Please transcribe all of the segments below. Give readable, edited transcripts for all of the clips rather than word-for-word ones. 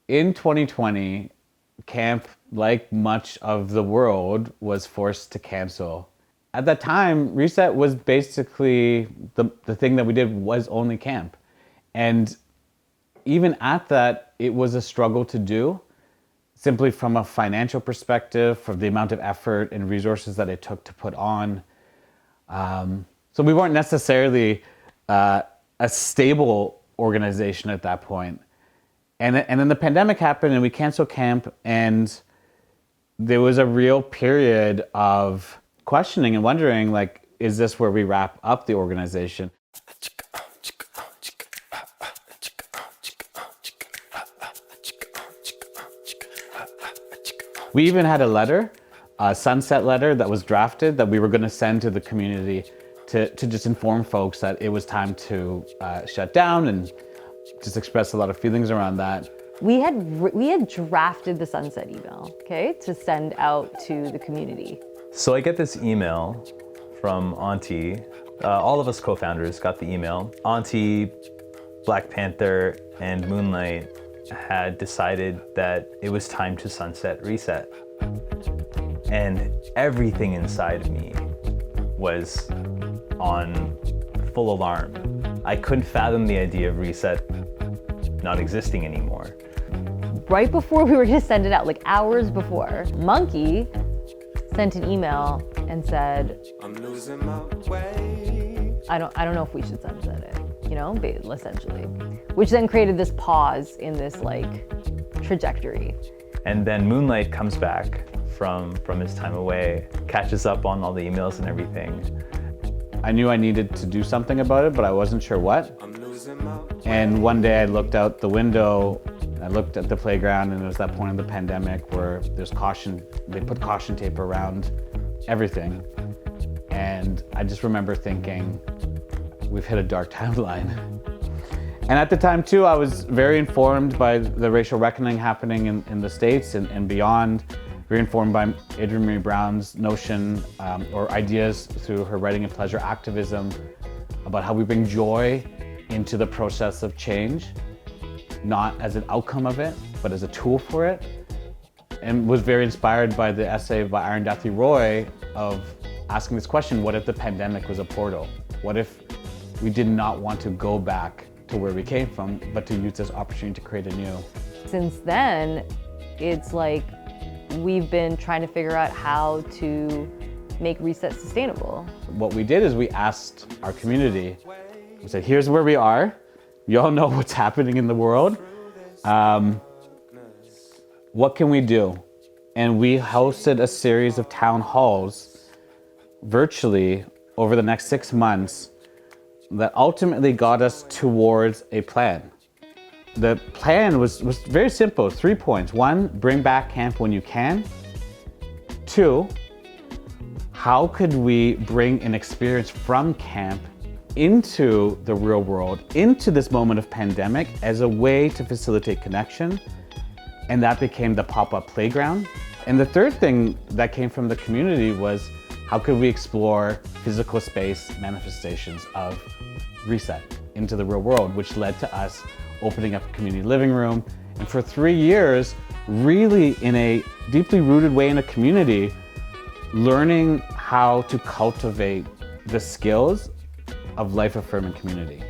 In 2020, camp, like much of the world, was forced to cancel. At that time, Reset was basically the thing that we did was only camp. And even at that, it was a struggle to do, simply from a financial perspective, from the amount of effort and resources that it took to put on. So we weren't necessarily a stable organization at that point. And then the pandemic happened and we canceled camp, and there was a real period of questioning and wondering, like, is this where we wrap up the organization? We even had a letter, a sunset letter that was drafted that we were going to send to the community to just inform folks that it was time to shut down, and just express a lot of feelings around that. We had drafted the sunset email, okay, to send out to the community. So I get this email from Auntie. All of us co-founders got the email. Auntie, Black Panther, and Moonlight had decided that it was time to sunset Reset. And everything inside of me was on full alarm. I couldn't fathom the idea of Reset not existing anymore. Right before we were gonna send it out, like hours before, Monkey sent an email and said, I'm losing my way. I don't know if we should sunset it, you know, essentially. Which then created this pause in this like trajectory. And then Moonlight comes back from his time away, catches up on all the emails and everything. I knew I needed to do something about it, but I wasn't sure what. And one day I looked out the window, I looked at the playground, and it was that point in the pandemic where there's caution, they put caution tape around everything. And I just remember thinking, we've hit a dark timeline. And at the time too, I was very informed by the racial reckoning happening in the States and beyond, very informed by Adrienne Maree Brown's notion or ideas through her writing and pleasure activism about how we bring joy into the process of change, not as an outcome of it, but as a tool for it. And was very inspired by the essay by Arundhati Roy of asking this question, what if the pandemic was a portal? What if we did not want to go back to where we came from, but to use this opportunity to create anew? Since then, it's like we've been trying to figure out how to make Reset sustainable. What we did is we asked our community, we said, here's where we are. You all know what's happening in the world. What can we do? And we hosted a series of town halls virtually over the next 6 months that ultimately got us towards a plan. The plan was very simple, 3 points. 1, bring back camp when you can. 2, how could we bring an experience from camp into the real world, into this moment of pandemic as a way to facilitate connection? And that became the pop-up playground. And the third thing that came from the community was, how could we explore physical space manifestations of Reset into the real world, which led to us opening up a community living room. And for 3 years, really in a deeply rooted way in a community, learning how to cultivate the skills of life-affirming community.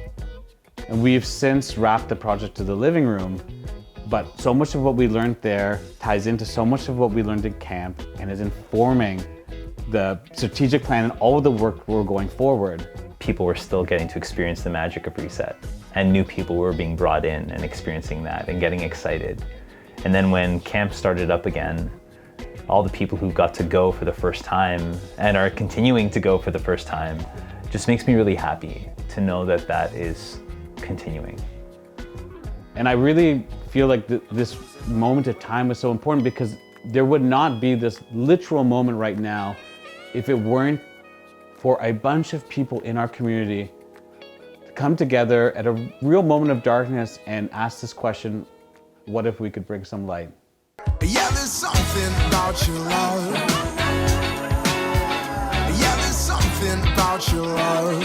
And we've since wrapped the project to the living room, but so much of what we learned there ties into so much of what we learned in camp and is informing the strategic plan and all of the work we're going forward. People were still getting to experience the magic of Reset, and new people were being brought in and experiencing that and getting excited. And then when camp started up again, all the people who got to go for the first time and are continuing to go for the first time just makes me really happy to know that that is continuing. And I really feel like this moment of time was so important, because there would not be this literal moment right now if it weren't for a bunch of people in our community to come together at a real moment of darkness and ask this question, what if we could bring some light? Yeah, there's something about your love. Yeah, there's something about your love.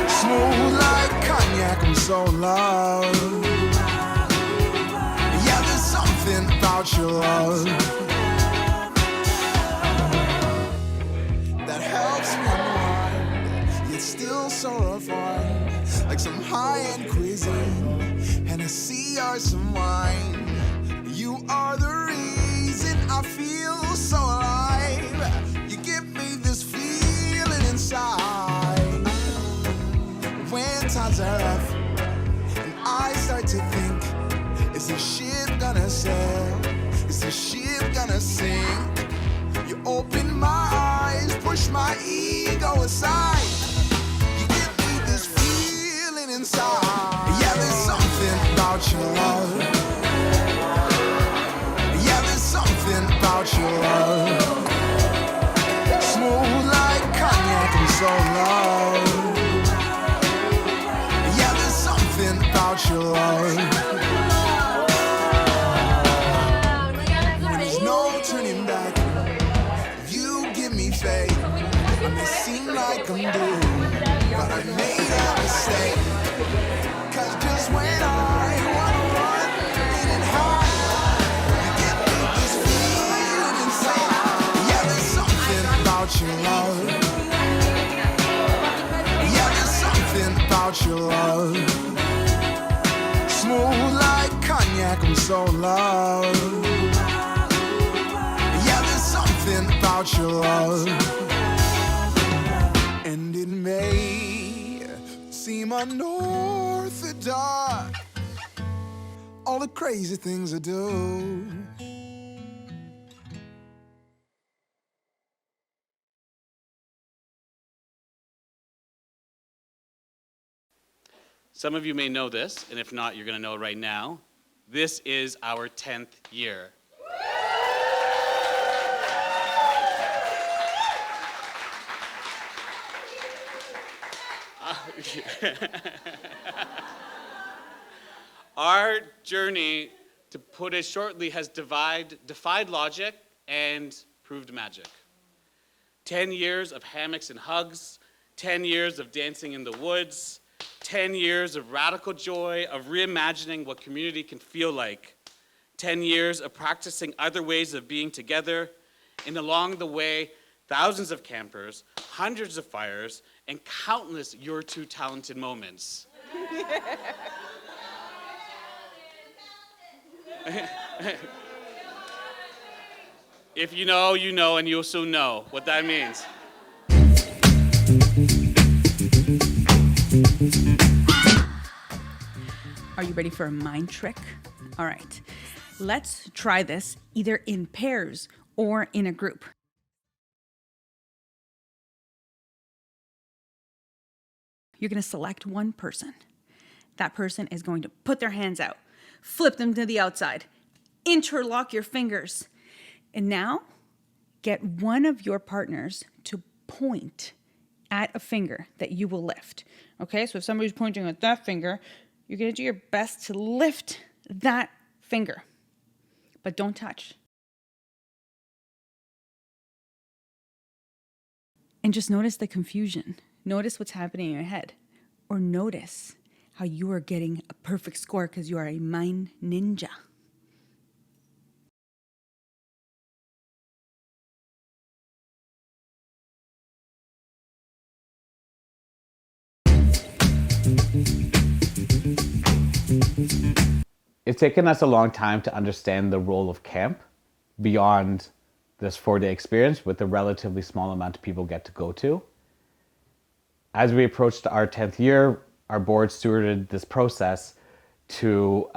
Smooth like cognac, I'm so in love. about your love that helps me unwind, yet still so refined, like some high-end cuisine, and I see yours some wine. You are the reason I feel so alive. You give me this feeling inside when times are rough, and I start to think, is this ship gonna sail? Is this ship gonna sink? You open my eyes, push my ego aside. You give me this feeling inside. Yeah, there's something about your love. Yeah, there's something about your love. Smooth like cognac and so low. Yeah, there's something about your love. Like I'm doomed, but I made a mistake. Cause just when I wanna run and hide, you give me this feeling inside. Yeah, there's something about your love. Yeah, there's something about your love. Smooth like cognac, I'm so low. Yeah, there's something about your love. And it may seem unorthodox, all the crazy things I do. Some of you may know this, and if not, you're going to know right now. This is our 10th year. Our journey, to put it shortly, has defied logic and proved magic. 10 years of hammocks and hugs, 10 years of dancing in the woods, 10 years of radical joy, of reimagining what community can feel like, 10 years of practicing other ways of being together, and along the way, thousands of campers, hundreds of fires, and countless "you're too talented" moments. If you know, you know, and you'll soon know what that means. Are you ready for a mind trick? All right, let's try this either in pairs or in a group. You're going to select one person. That person is going to put their hands out, flip them to the outside, interlock your fingers, and now get one of your partners to point at a finger that you will lift. Okay, so if somebody's pointing at that finger, you're going to do your best to lift that finger, but don't touch. And just notice the confusion. Notice what's happening in your head. Or notice how you are getting a perfect score because you are a mind ninja. It's taken us a long time to understand the role of camp beyond this 4-day experience with the relatively small amount of people get to go to. As we approached our 10th year, our board stewarded this process to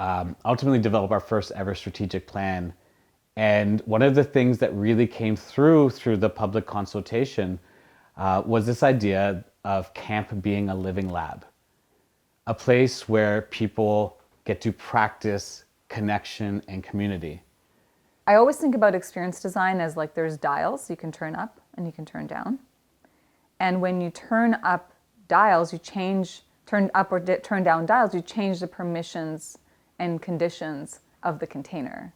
ultimately develop our first ever strategic plan. And one of the things that really came through the public consultation was this idea of camp being a living lab, a place where people get to practice connection and community. I always think about experience design as like there's dials you can turn up and you can turn down. And when you turn up dials, turn up or turn down dials, you change the permissions and conditions of the container.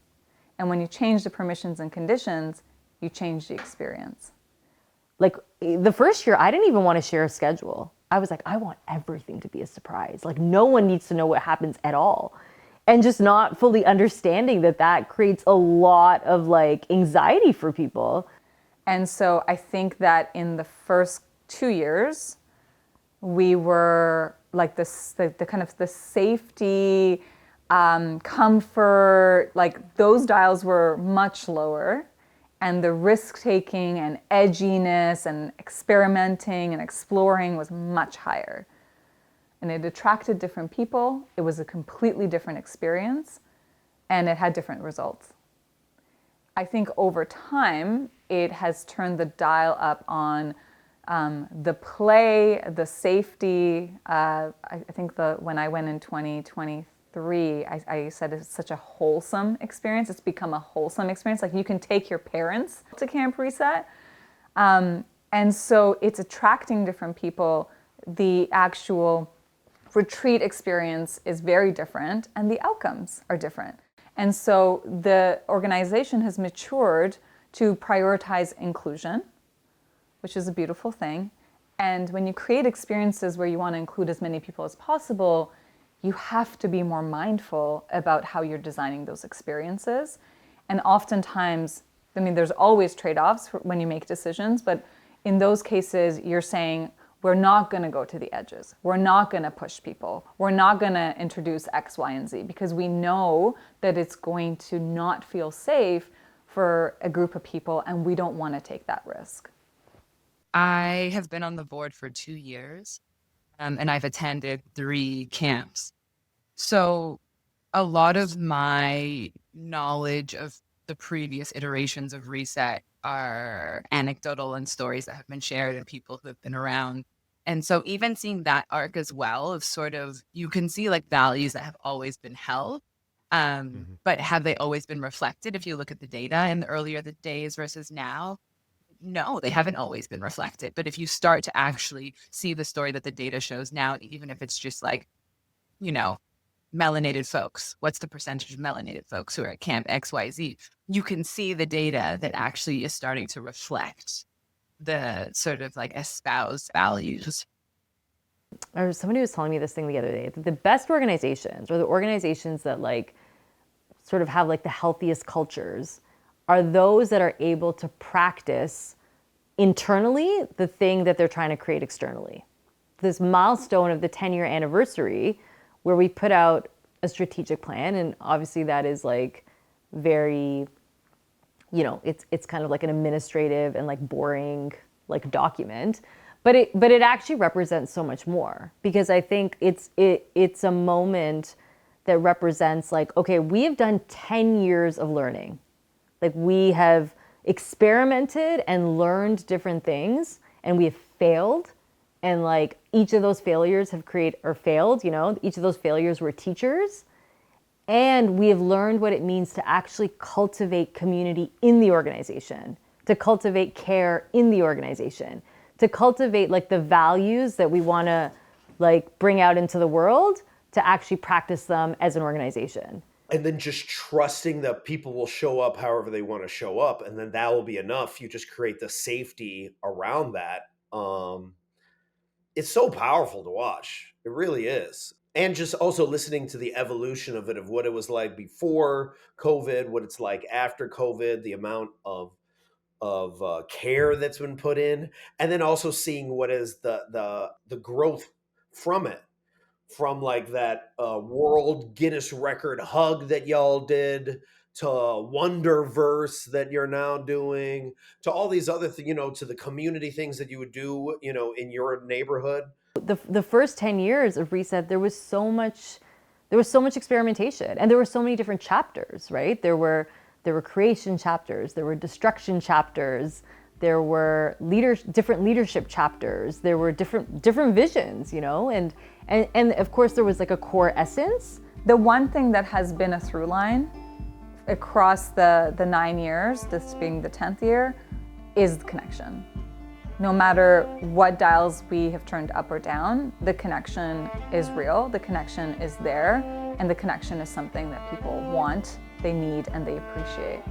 And when you change the permissions and conditions, you change the experience. Like the first year, I didn't even want to share a schedule. I was like, I want everything to be a surprise. Like no one needs to know what happens at all. and just not fully understanding that creates a lot of like anxiety for people. And so I think that in the first 2 years, we were like the kind of the safety, comfort, like those dials were much lower, and the risk-taking and edginess and experimenting and exploring was much higher. And it attracted different people. It was a completely different experience, and it had different results. I think over time, it has turned the dial up on the play, the safety. I think when I went in 2023, I said it's such a wholesome experience. It's become a wholesome experience. Like you can take your parents to Camp Reset. And so it's attracting different people. The actual retreat experience is very different, and the outcomes are different. And so the organization has matured to prioritize inclusion, which is a beautiful thing. And when you create experiences where you want to include as many people as possible, you have to be more mindful about how you're designing those experiences. And oftentimes, I mean, there's always trade-offs when you make decisions, but in those cases, you're saying, we're not going to go to the edges. We're not going to push people. We're not going to introduce X, Y, and Z because we know that it's going to not feel safe for a group of people, and we don't want to take that risk. I have been on the board for 2 years, and I've attended 3 camps. So a lot of my knowledge of the previous iterations of Reset are anecdotal and stories that have been shared and people who have been around. And so even seeing that arc as well of sort of, you can see like values that have always been held, but have they always been reflected? If you look at the data in the earlier the days versus now, no, they haven't always been reflected. But if you start to actually see the story that the data shows now, even if it's just like, you know, melanated folks, what's the percentage of melanated folks who are at Camp XYZ? You can see the data that actually is starting to reflect the sort of like espoused values. Or somebody was telling me this thing the other day, that the best organizations, or the organizations that like sort of have like the healthiest cultures, are those that are able to practice internally the thing that they're trying to create externally. This milestone of the 10-year anniversary, where we put out a strategic plan, and obviously that is like very, you know, it's kind of like an administrative and like boring like document, but it actually represents so much more, because I think it's a moment that represents like, okay, we have done 10 years of learning. Like we have experimented and learned different things, and we have failed. And like each of those failures have failed, you know, each of those failures were teachers. And we have learned what it means to actually cultivate community in the organization, to cultivate care in the organization, to cultivate like the values that we want to like bring out into the world, to actually practice them as an organization. And then just trusting that people will show up however they want to show up, and then that will be enough. You just create the safety around that. It's so powerful to watch. It really is. And just also listening to the evolution of it, of what it was like before COVID, what it's like after COVID, the amount of care that's been put in, and then also seeing what is the growth from it. From like that world Guinness record hug that y'all did, to Wonderverse that you're now doing, to all these other things, you know, to the community things that you would do, you know, in your neighborhood. The first 10 years of Reset, there was so much experimentation, and there were so many different chapters, right? There were creation chapters, there were destruction chapters, there were different leadership chapters, there were different visions, you know, and of course there was like a core essence. The one thing that has been a through line across the 9 years, this being the 10th year, is the connection. No matter what dials we have turned up or down, the connection is real, the connection is there, and the connection is something that people want, they need, and they appreciate.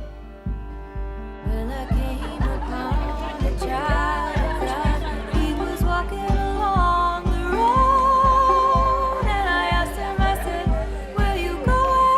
When I came upon a child, he was walking along the road, and I asked him, I said, where you going?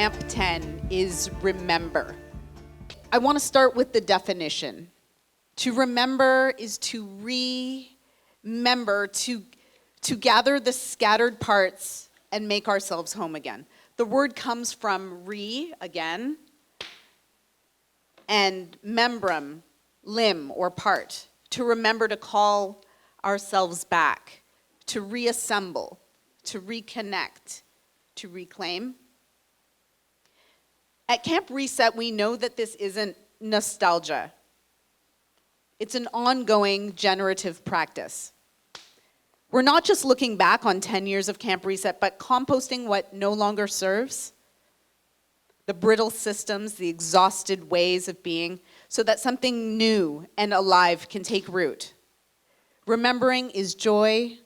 Camp 10 is remember. I want to start with the definition. To remember is to remember, to gather the scattered parts and make ourselves home again. The word comes from again, and membrum, limb or part. To remember, to call ourselves back, to reassemble, to reconnect, to reclaim. At Camp Reset, we know that this isn't nostalgia. It's an ongoing generative practice. We're not just looking back on 10 years of Camp Reset, but composting what no longer serves, the brittle systems, the exhausted ways of being, so that something new and alive can take root. Remembering is joy,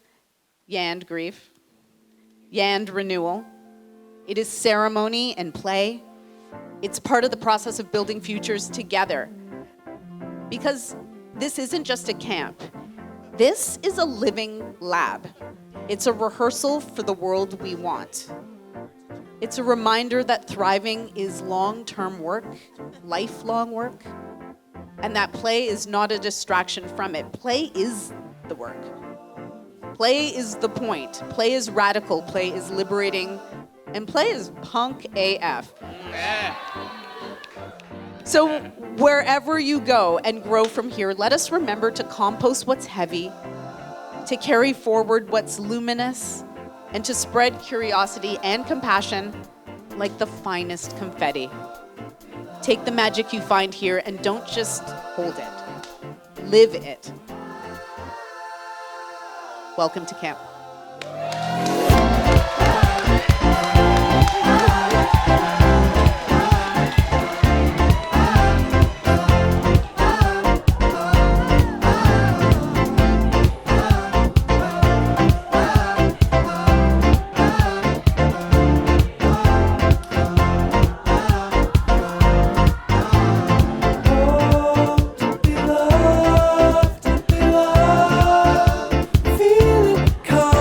and grief, and renewal. It is ceremony and play. It's part of the process of building futures together. Because this isn't just a camp. This is a living lab. It's a rehearsal for the world we want. It's a reminder that thriving is long-term work, lifelong work, and that play is not a distraction from it. Play is the work. Play is the point. Play is radical. Play is liberating. And play is punk AF. So wherever you go and grow from here, let us remember to compost what's heavy, to carry forward what's luminous, and to spread curiosity and compassion like the finest confetti. Take the magic you find here and don't just hold it. Live it. Welcome to camp. Feeling calm.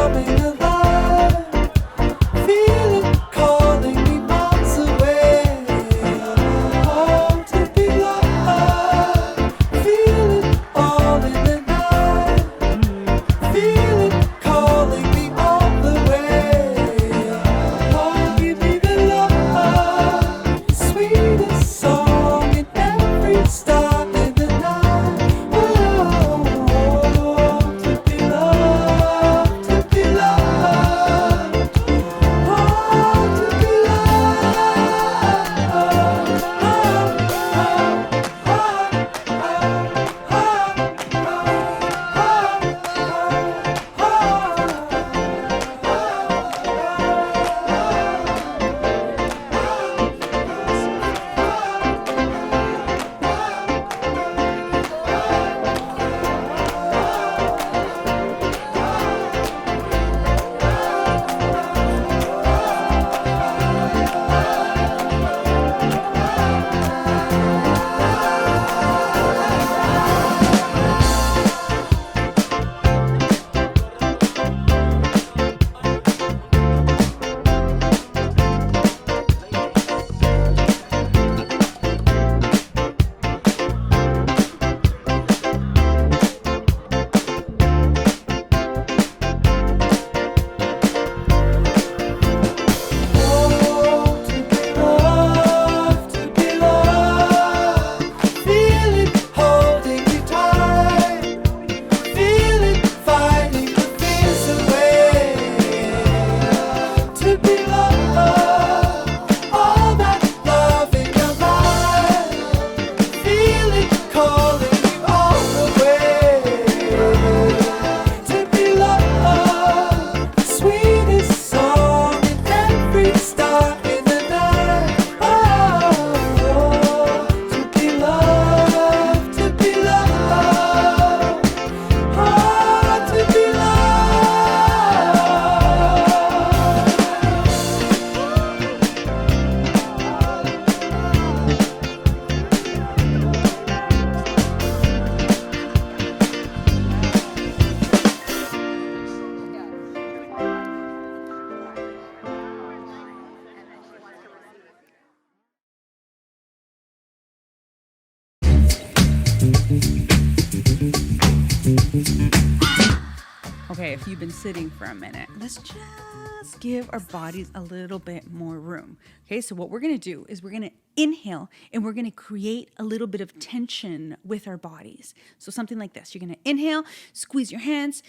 Okay, if you've been sitting for a minute, let's just give our bodies a little bit more room. Okay, so what we're gonna do is we're gonna inhale and we're gonna create a little bit of tension with our bodies. So something like this. You're gonna inhale, squeeze your hands,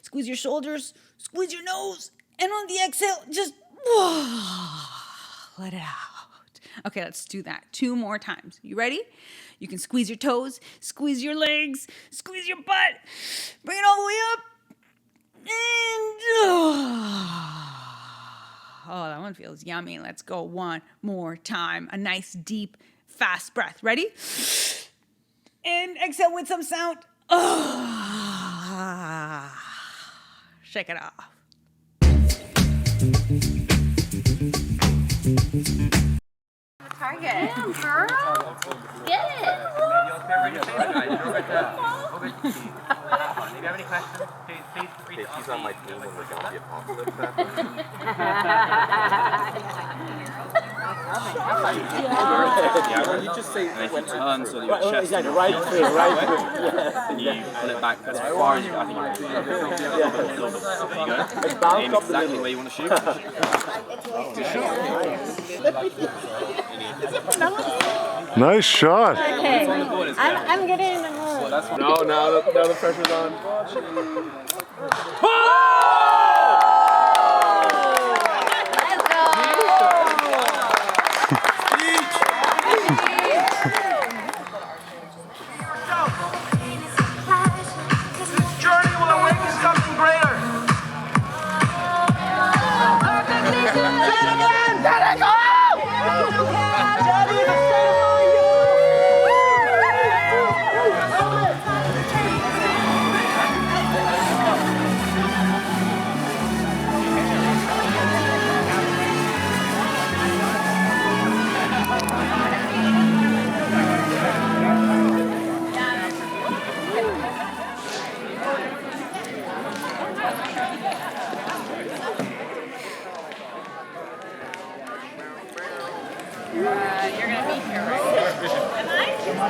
squeeze your shoulders, squeeze your nose, and on the exhale, just let it out. Okay, let's do that 2 more times. You ready? You can squeeze your toes, squeeze your legs, squeeze your butt, bring it all the way up. And oh, that one feels yummy. Let's go 1 more time. A nice, deep, fast breath. Ready? And exhale with some sound. Shake it off. Target. Damn, girl. Get it. If you have any questions, please reach out. She's on my team when we're going to the apocalypse. Yeah, well, you just say you went turn so that your chest is right through. And you pull it back as far as you can. There you go. Aim exactly where you want to shoot. Nice shot. Okay. I'm getting in the mood. Now the pressure's on. You're gonna be here, right? Am I?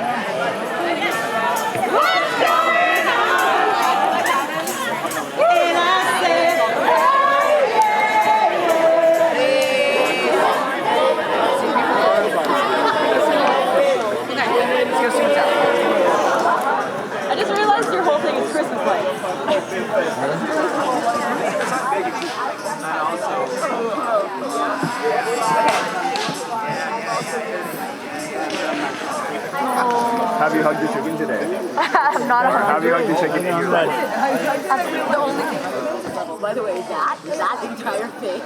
And I said, I just realized your whole thing is Christmas lights. Have you hugged the chicken today? I'm not a Have you hugged the chicken in your life? The only thing. By the way, that entire thing.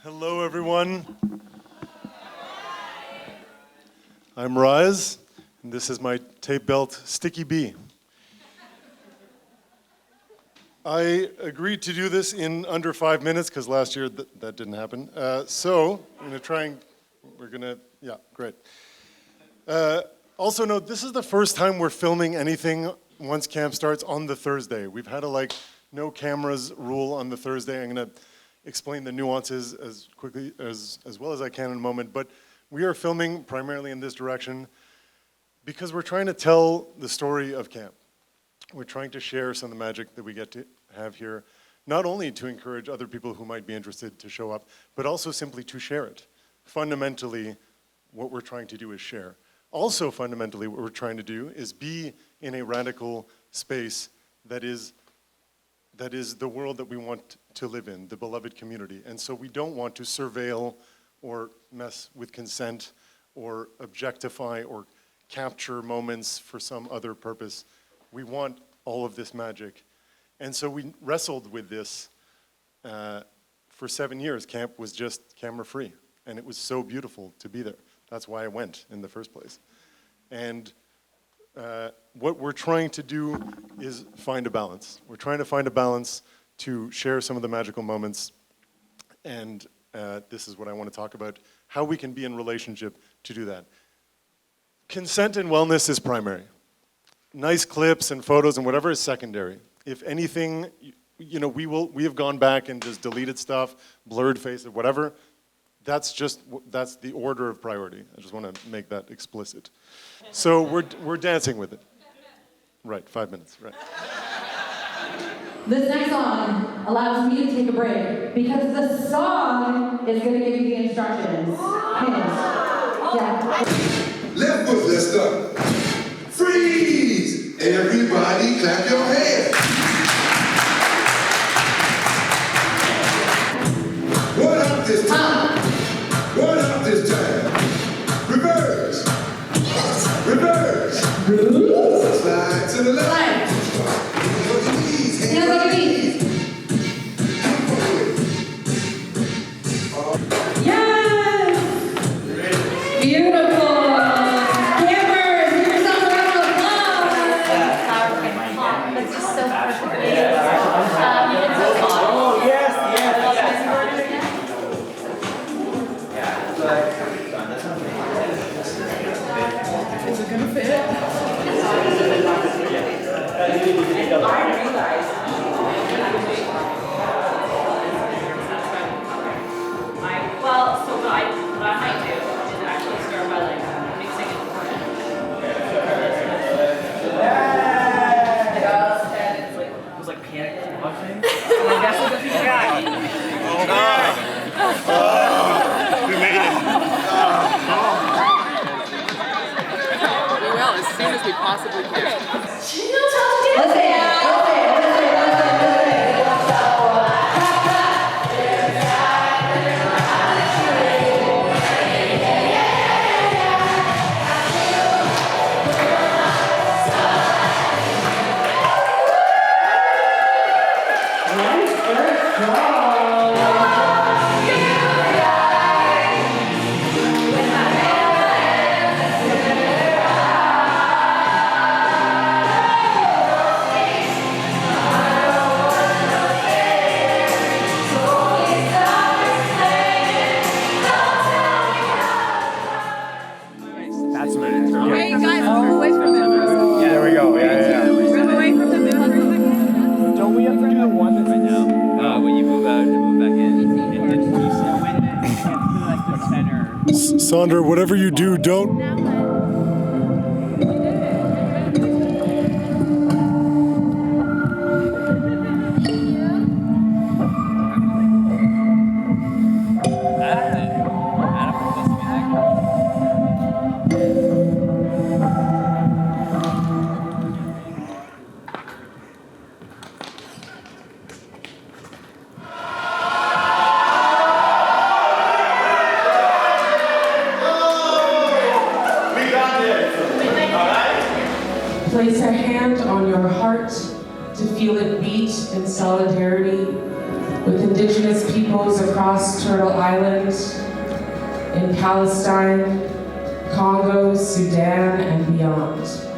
Hello, everyone. I'm Rise, and this is my tape belt, Sticky B. I agreed to do this in under 5 minutes, because last year that didn't happen. So I'm going to try and, yeah, great. Also note, this is the first time we're filming anything once camp starts on the Thursday. We've had a no cameras rule on the Thursday. I'm going to explain the nuances as quickly as well as I can in a moment, but we are filming primarily in this direction because we're trying to tell the story of camp. We're trying to share some of the magic that we get to have here, not only to encourage other people who might be interested to show up, but also simply to share it. Fundamentally, what we're trying to do is share. Also, fundamentally, what we're trying to do is be in a radical space that is the world that we want to live in, the beloved community. And so we don't want to surveil or mess with consent or objectify or capture moments for some other purpose. We want all of this magic. And so we wrestled with this for 7 years. Camp was just camera free, and it was so beautiful to be there. That's why I went in the first place. And what we're trying to do is find a balance. We're trying to find a balance to share some of the magical moments, and this is what I want to talk about, how we can be in relationship to do that. Consent and wellness is primary. Nice clips and photos and whatever is secondary. If anything, you know, we have gone back and just deleted stuff, blurred faces, whatever. That's the order of priority. I just want to make that explicit. So we're dancing with it. Right, 5 minutes, right. This next song allows me to take a break because the song is going to give you the instructions. Yeah. Left foot, let's start. Freeze! Everybody clap your hands. One up this time. One up this time. Reverse. Reverse. Slide to the left. Hands on your knees. Hands on your knees. Yes! Beautiful. Campers, give yourself a round of applause. That's just so perfect. It's so fun. Oh, yes, yes, Is it gonna fit? Well, so what I might do is actually start by like mixing it beforehand. It was like panic watching. And I guess it's a few Oh, God. We made it. We will, as soon as we possibly can. Let's say it. That's what it is. Hey guys, move away from them. Yeah, there we go. Yeah. Move away from them. Don't we have to do the one that's right now? When you move out and move back in. Sandra, whatever you do, don't. Place a hand on your heart to feel it beat in solidarity with Indigenous peoples across Turtle Island, in Palestine, Congo, Sudan, and beyond. So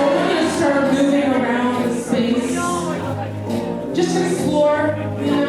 we're going to start moving around the space, just to explore, you know.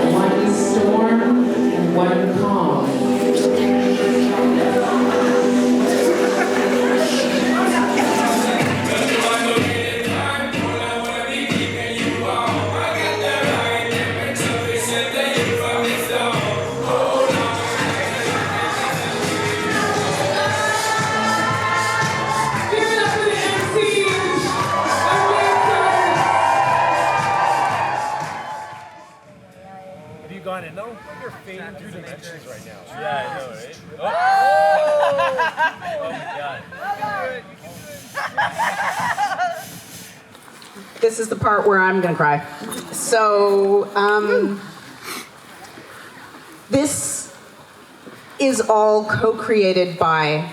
One storm and one calm. experience right now. Yeah, I know, right? This is the part where I'm gonna cry. So, this is all co-created by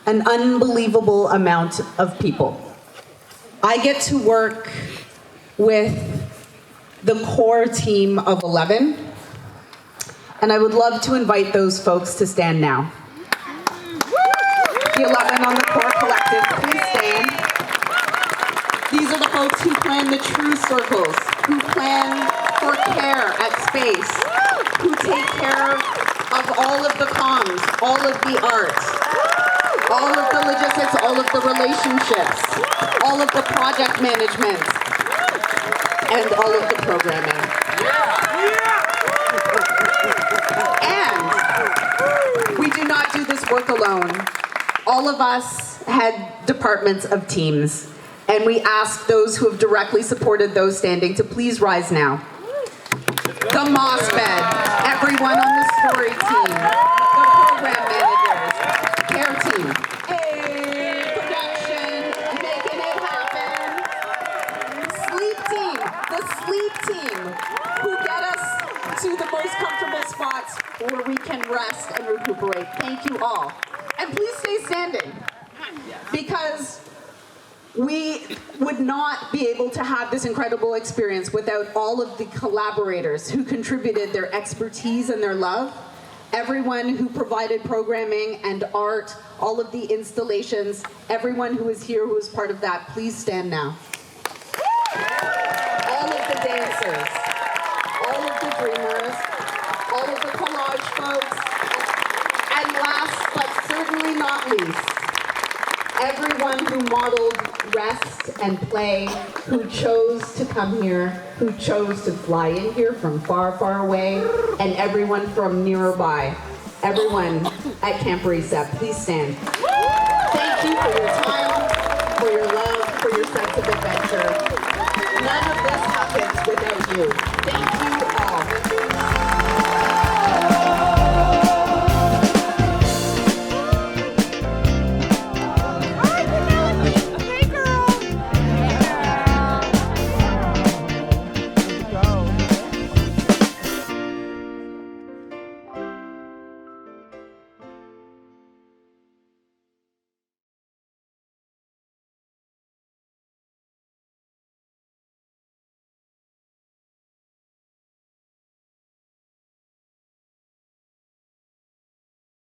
an unbelievable amount of people. I get to work with the core team of 11, and I would love to invite those folks to stand now. The 11 on the core collective, please stand. These are the folks who plan the true circles, who plan for care at space, who take care of all of the comms, all of the art, all of the logistics, all of the relationships, all of the project management, and all of the programming. And we do not do this work alone. All of us had departments of teams, and we ask those who have directly supported those standing to please rise now. The moss bed, everyone on the story team, the program managers, care team, production, making it happen, sleep team, the sleep team, who get us to the most comfortable spots where we can rest and recuperate. Thank you all. And please stay standing, because we would not be able to have this incredible experience without all of the collaborators who contributed their expertise and their love, everyone who provided programming and art, all of the installations, everyone who is here who is part of that, please stand now. All of the dancers, all of the dreamers, all of the collage folks, and last but certainly not least, everyone who modeled rest and play, who chose to come here, who chose to fly in here from far, far away, and everyone from nearby. Everyone at Camp Reset, please stand. Thank you for your time, for your love, for your sense of adventure. None of this happens without you. Thank you.